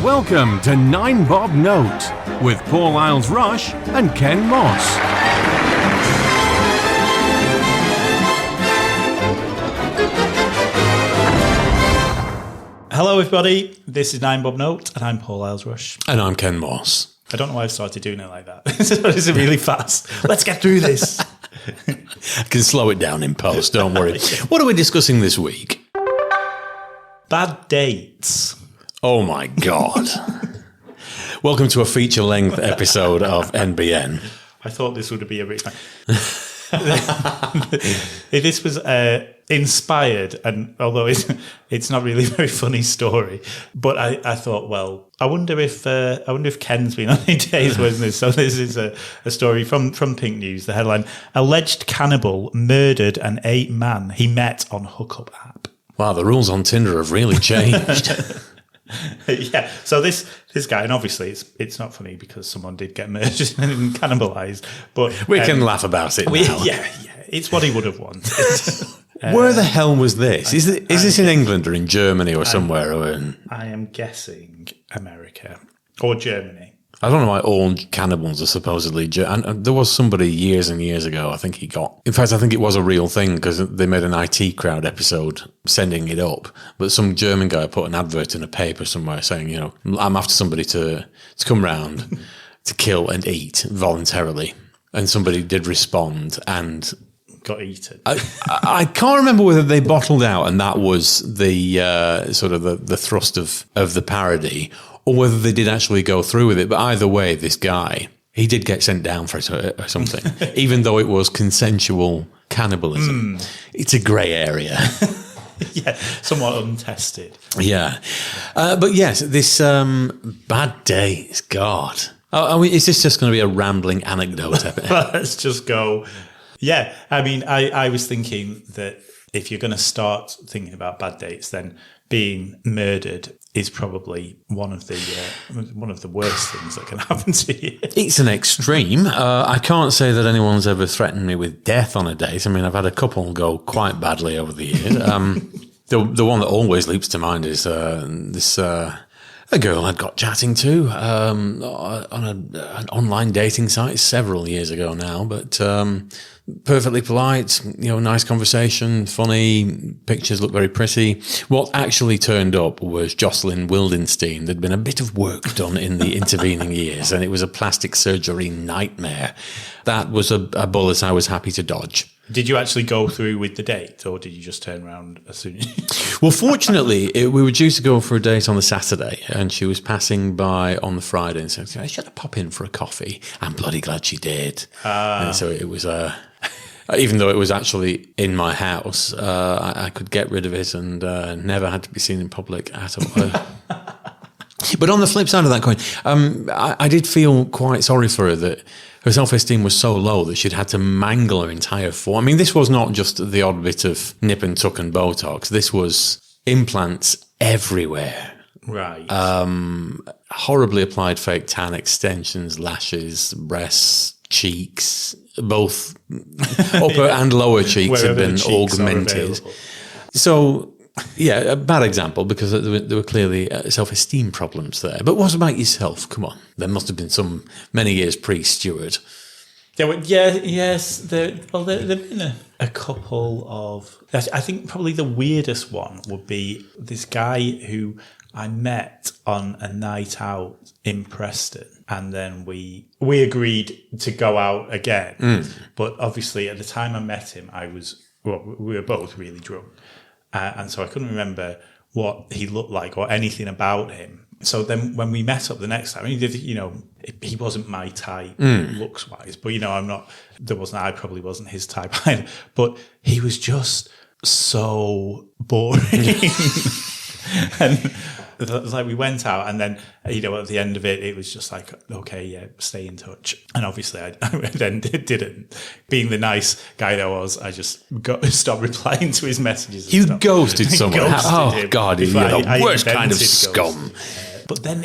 Welcome to 9 Bob Note with Paul Isles-Rush and Ken Moss. Hello everybody, this is 9 Bob Note and I'm Paul Isles-Rush. And I'm Ken Moss. I don't know why I've started doing it like that. It's really fast. Let's get through this. I can slow it down in post, don't worry. What are we discussing this week? Bad dates. Oh my God. Welcome to a feature-length episode of NBN. I thought this would be a bit... This was inspired, and although it's not really a very funny story, but I thought, well, I wonder if Ken's been on any days, wasn't it? So this is a story from Pink News. The headline: Alleged cannibal murdered an 8 man he met on hookup app. Wow, the rules on Tinder have really changed. Yeah, so this guy, and obviously it's not funny because someone did get murdered and cannibalised, but we can laugh about it now. Yeah, it's what he would have wanted. Where the hell was this? Is this in England or in Germany or somewhere? I am guessing America or Germany. I don't know why all cannibals are supposedly... And there was somebody years and years ago, I think he got... In fact, I think it was a real thing because they made an IT Crowd episode sending it up. But some German guy put an advert in a paper somewhere saying, you know, I'm after somebody to come round to kill and eat voluntarily. And somebody did respond and... got eaten. I can't remember whether they bottled out and that was the sort of the thrust of the parody, or whether they did actually go through with it. But either way, this guy, he did get sent down for it or something, even though it was consensual cannibalism. It's a grey area. Yeah, somewhat untested. Yeah. But yes, this bad days, God. Is this just going to be a rambling anecdote? Let's just go. Yeah, I mean, I was thinking that if you're going to start thinking about bad dates, then being murdered is probably one of the worst things that can happen to you. It's an extreme. I can't say that anyone's ever threatened me with death on a date. I mean, I've had a couple go quite badly over the years. The one that always leaps to mind is a girl I'd got chatting to on an online dating site several years ago now, but perfectly polite, you know, nice conversation, funny, pictures look very pretty. What actually turned up was Jocelyn Wildenstein. There'd been a bit of work done in the intervening years, and it was a plastic surgery nightmare. That was a bullet I was happy to dodge. Did you actually go through with the date, or did you just turn around as soon as... Well, fortunately, we were due to go for a date on the Saturday, and she was passing by on the Friday and said, I should pop in for a coffee. I'm bloody glad she did. And so it was... even though it was actually in my house, I could get rid of it and never had to be seen in public at all. But on the flip side of that coin, I did feel quite sorry for her that her self-esteem was so low that she'd had to mangle her entire form. I mean, this was not just the odd bit of nip and tuck and Botox. This was implants everywhere. Right. Horribly applied fake tan extensions, lashes, breasts, cheeks, both upper and lower cheeks had been augmented. So, yeah, a bad example because there were clearly self-esteem problems there. But what about yourself? Come on. There must have been many years pre-Stuart. Yes. There've been a couple of... I think probably the weirdest one would be this guy who I met on a night out in Preston, and then we agreed to go out again. But obviously at the time I met him, we were both really drunk. And so I couldn't remember what he looked like or anything about him. So then when we met up the next time, he wasn't my type looks wise, but I probably wasn't his type either, but he was just so boring. And it was like we went out and then, at the end of it, it was just like, okay, yeah, stay in touch. And obviously I then didn't. Being the nice guy that I was, I just stopped replying to his messages. You ghosted someone? Him. God, you're the worst kind of scum. But then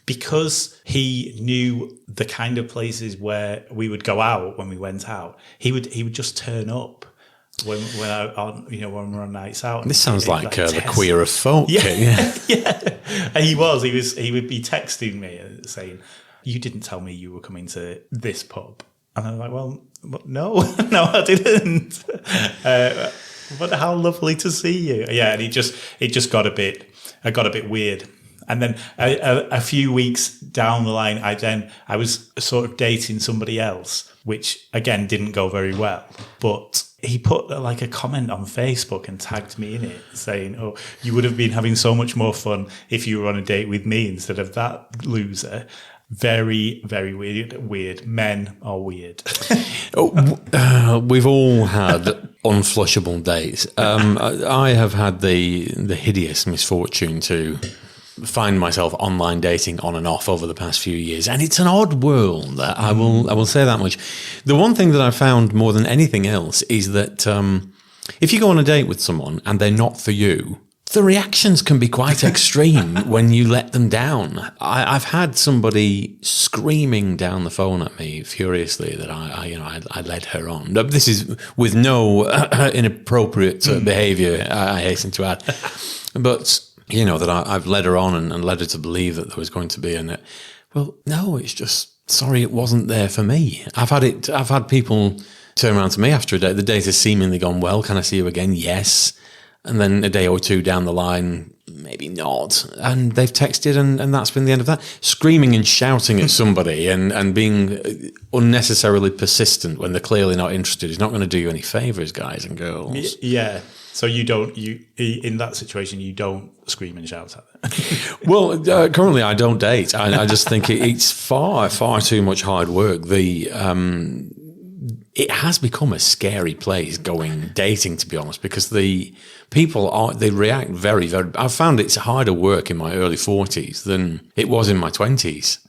because he knew the kind of places where we would go out when we went out, he would just turn up. when when we're on nights out. This sounds like the test. queer of folk. Yeah. And he would be texting me and saying, "You didn't tell me you were coming to this pub." And I'm like, well, no, I didn't. But how lovely to see you. Yeah, and it just got a bit weird. And then a few weeks down the line, I was sort of dating somebody else, which again didn't go very well. But he put like a comment on Facebook and tagged me in it, saying, "Oh, you would have been having so much more fun if you were on a date with me instead of that loser." Very, very weird. Men are weird. We've all had unflushable dates. I have had the hideous misfortune to find myself online dating on and off over the past few years, and it's an odd world. I will say that much. The one thing that I found more than anything else is that if you go on a date with someone and they're not for you, the reactions can be quite extreme when you let them down. I've had somebody screaming down the phone at me furiously that I led her on. This is with no inappropriate behaviour, I hasten to add. But, that I've led her on and led her to believe that there was going to be well, no, it's just, sorry, it wasn't there for me. I've had people turn around to me after a date. The date has seemingly gone well. Can I see you again? Yes. And then a day or two down the line, maybe not. And they've texted and that's been the end of that. Screaming and shouting at somebody and being unnecessarily persistent when they're clearly not interested is not going to do you any favours, guys and girls. Yeah. So in that situation, you don't scream and shout at them. Well, currently I don't date. I just think it's far, far too much hard work. It has become a scary place dating, to be honest, because the people they react very, very. I found it's harder work in my early 40s than it was in my 20s.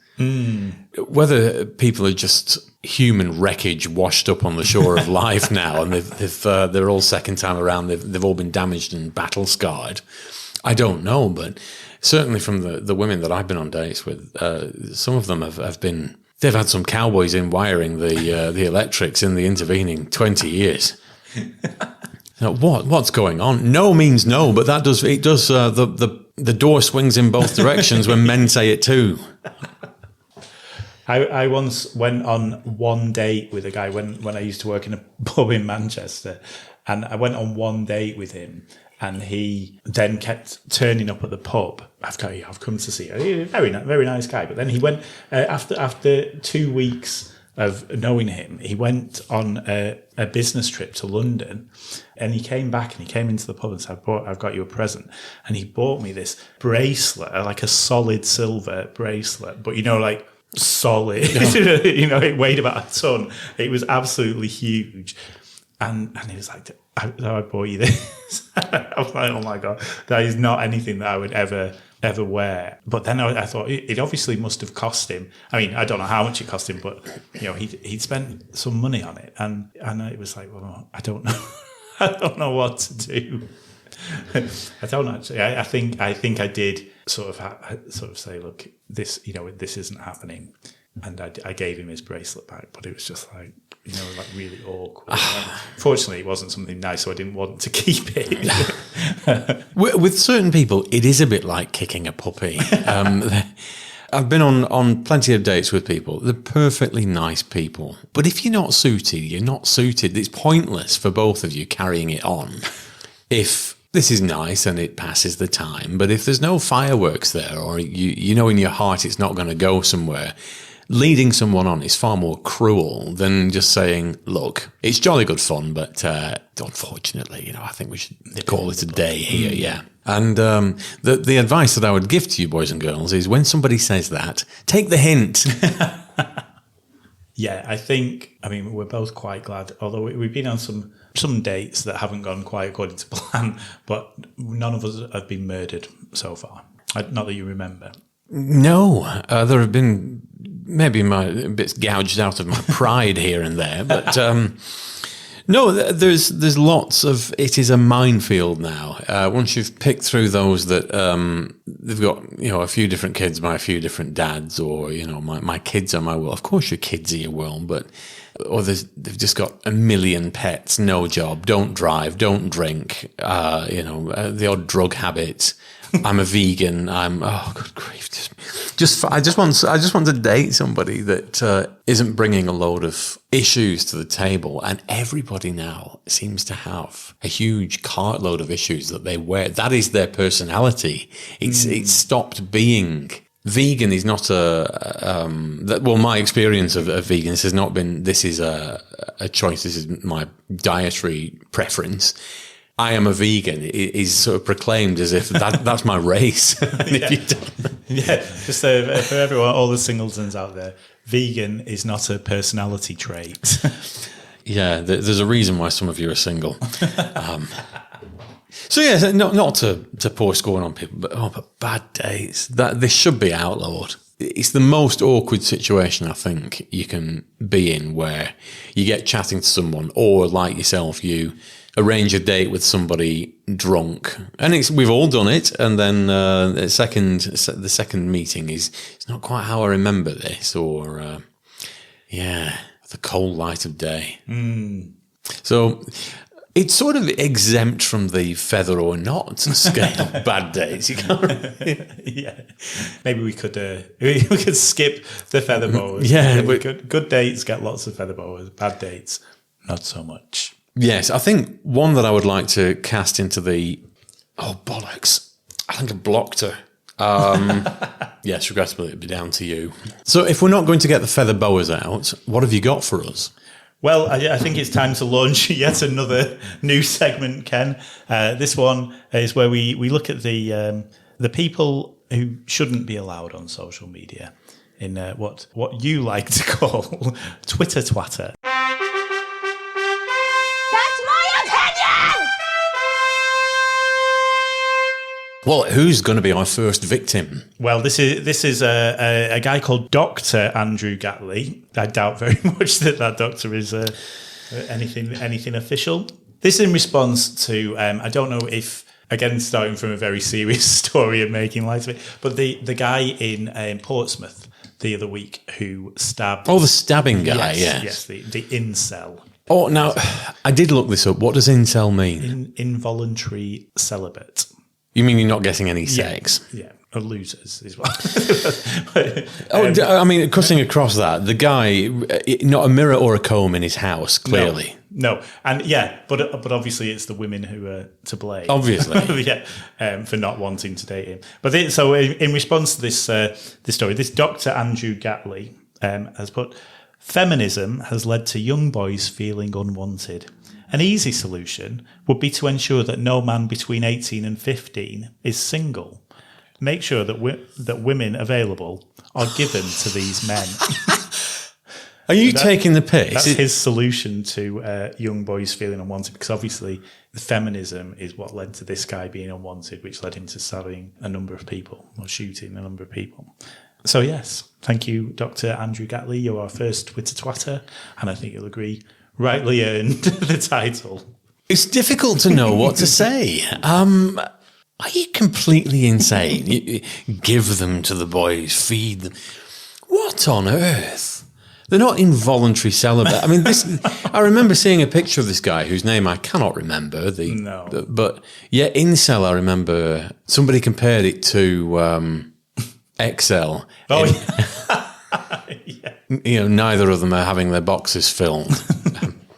Whether people are just human wreckage washed up on the shore of life now, and they're all second time around, they've all been damaged and battle scarred, I don't know, but certainly from the women that I've been on dates with, some of them have been. They've had some cowboys in wiring the electrics in the intervening 20 years. Now, what's going on? No means no, but the door swings in both directions when men say it too. I once went on one date with a guy when I used to work in a pub in Manchester, and I went on one date with him. And he then kept turning up at the pub. I've come to see you. He's a very nice guy. But then he went, after 2 weeks of knowing him, he went on a business trip to London. And he came back and he came into the pub and said, I've got you a present. And he bought me this bracelet, like a solid silver bracelet. But, like solid. It weighed about a ton. It was absolutely huge. And he was like, I bought you this. I was like, oh my God, that is not anything that I would ever wear. But then I thought it obviously must have cost him. I mean, I don't know how much it cost him, but he'd spent some money on it. And it was like, well, I don't know. I don't know what to do. I don't actually. I think I did sort of say, look, this isn't happening. And I gave him his bracelet back, but it was just like, like really awkward. Fortunately, it wasn't something nice, so I didn't want to keep it. With certain people, it is a bit like kicking a puppy. I've been on plenty of dates with people. They're perfectly nice people. But if you're not suited, you're not suited. It's pointless for both of you carrying it on. If this is nice and it passes the time, but if there's no fireworks there, or you know in your heart it's not going to go somewhere, leading someone on is far more cruel than just saying, look, it's jolly good fun, but unfortunately, I think we should call it a day here, yeah. And the advice that I would give to you, boys and girls, is when somebody says that, take the hint. Yeah, I mean, we're both quite glad, although we've been on some dates that haven't gone quite according to plan, but none of us have been murdered so far. Not that you remember. No, there have been maybe a bit gouged out of my pride here and there, but No, there's lots of, it is a minefield now. Once you've picked through those that they've got, a few different kids by a few different dads, or, my kids are my world. Of course your kids are your world, but, or they've just got a million pets, no job, don't drive, don't drink, the odd drug habit. I'm a vegan. Oh, good grief. I just want to date somebody that isn't bringing a load of issues to the table. And everybody now seems to have a huge cartload of issues that they wear. That is their personality. It's stopped being. Vegan is not my experience of vegans has not been, this is a choice, this is my dietary preference. I am a vegan is sort of proclaimed as if that's my race. Just for everyone, all the singletons out there, vegan is not a personality trait. Yeah, there's a reason why some of you are single. So yeah, not to pour scorn on people, but bad dates, this should be outlawed. It's the most awkward situation I think you can be in, where you get chatting to someone, or like yourself, you arrange a date with somebody drunk, and we've all done it. And then the second meeting it's not quite how I remember this, or the cold light of day. So it's sort of exempt from the feather or not scale of bad dates. You can't. Yeah, maybe we could skip the feather boas. Yeah, good dates get lots of feather boas. Bad dates, not so much. Yes, I think one that I would like to cast into the bollocks. I think I blocked her. Yes, regrettably, it'd be down to you. So if we're not going to get the feather boas out, what have you got for us? Well, I think it's time to launch yet another new segment, Ken. This one is where we look at the people who shouldn't be allowed on social media in what you like to call Twitter twatter. Well, who's going to be our first victim? Well, this is a guy called Dr. Andrew Gatley. I doubt very much that doctor is anything official. This in response to, I don't know if, again, starting from a very serious story and making light of it, but the guy in Portsmouth the other week who stabbed... Oh, the stabbing guy, yes, the incel. Oh, now, I did look this up. What does incel mean? Involuntary celibate. You mean you're not getting any sex? Yeah, or losers as well. I mean, cutting across that, the guy, not a mirror or a comb in his house, clearly. No. And but obviously it's the women who are to blame. Obviously. For not wanting to date him. But so in response to this story, this Dr. Andrew Gatley has put, feminism has led to young boys feeling unwanted. An easy solution would be to ensure that no man between 18 and 15 is single. Make sure that women available are given to these men. Are you taking the piss? That's his solution to young boys feeling unwanted, because obviously the feminism is what led to this guy being unwanted, which led him to stabbing a number of people or shooting a number of people. So yes, thank you, Dr. Andrew Gatley. You're our first Twitter twatter, and I think you'll agree, rightly earned the title. It's difficult to know what to say. Are you completely insane? You give them to the boys, feed them. What on earth? They're not involuntary celibate. I mean, I remember seeing a picture of this guy whose name I cannot remember. But yeah, incel, I remember somebody compared it to Excel. Oh, yeah. Neither of them are having their boxes filled.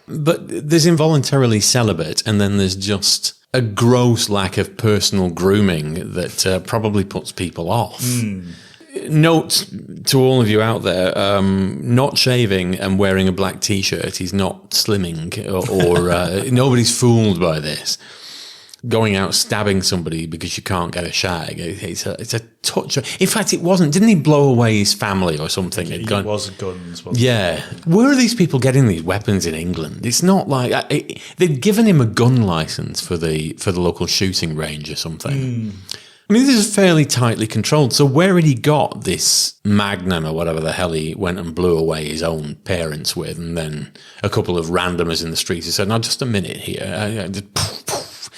But there's involuntarily celibate, and then there's just a gross lack of personal grooming that probably puts people off. Note to all of you out there, not shaving and wearing a black T-shirt is not slimming, or nobody's fooled by this. Going out stabbing somebody because you can't get a shag, it's a touch. In fact, it wasn't. Didn't he blow away his family or something? It was guns. Wasn't it? Where are these people getting these weapons in England? It's not like they'd given him a gun license for the local shooting range or something. I mean, this is fairly tightly controlled. So where had he got this Magnum or whatever the hell he went and blew away his own parents with, and then a couple of randomers in the streets who said, "No, just a minute here,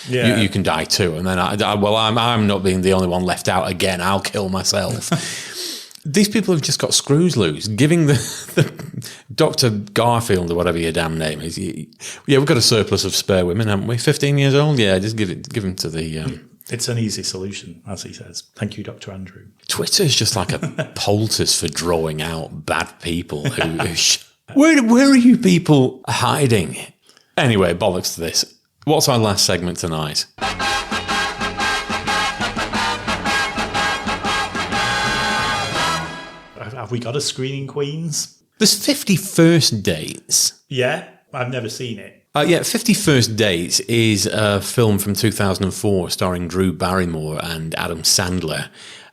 you can die too." And then I'm not being the only one left out again. I'll kill myself. These people have just got screws loose, giving the Dr. Garfield or whatever your damn name is. Yeah, we've got a surplus of spare women, haven't we? 15 years old? Yeah, just give him to the... It's an easy solution, as he says. Thank you, Dr. Andrew. Twitter is just like a poultice for drawing out bad people. Where are you people hiding? Anyway, bollocks to this. What's our last segment tonight? Have we got a screening, Queens? There's 51st Dates. Yeah, I've never seen it. 51st Dates is a film from 2004 starring Drew Barrymore and Adam Sandler.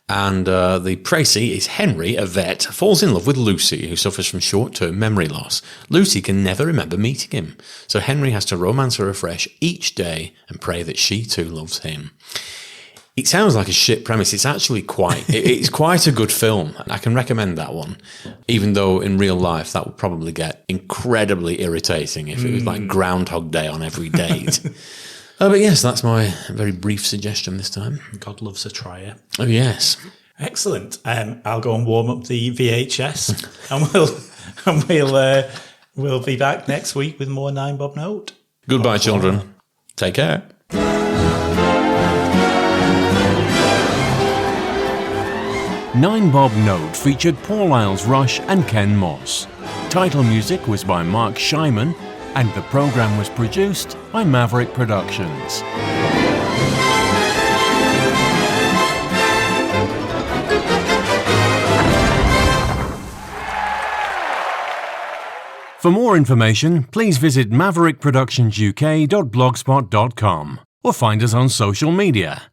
And the précis is Henry, a vet, falls in love with Lucy, who suffers from short-term memory loss. Lucy can never remember meeting him, so Henry has to romance her afresh each day and pray that she too loves him. It sounds like a shit premise. It's actually it's quite a good film. I can recommend that one, even though in real life that would probably get incredibly irritating if it was like Groundhog Day on every date. But yes, that's my very brief suggestion this time. God loves a trier. Oh, yes. Excellent. I'll go and warm up the VHS and we'll be back next week with more 9 Bob Note. Goodbye, children. Take care. 9 Bob Note featured Paul Isles Rush and Ken Moss. Title music was by Mark Shyman, and the program was produced by Maverick Productions. For more information, please visit maverickproductionsuk.blogspot.com or find us on social media.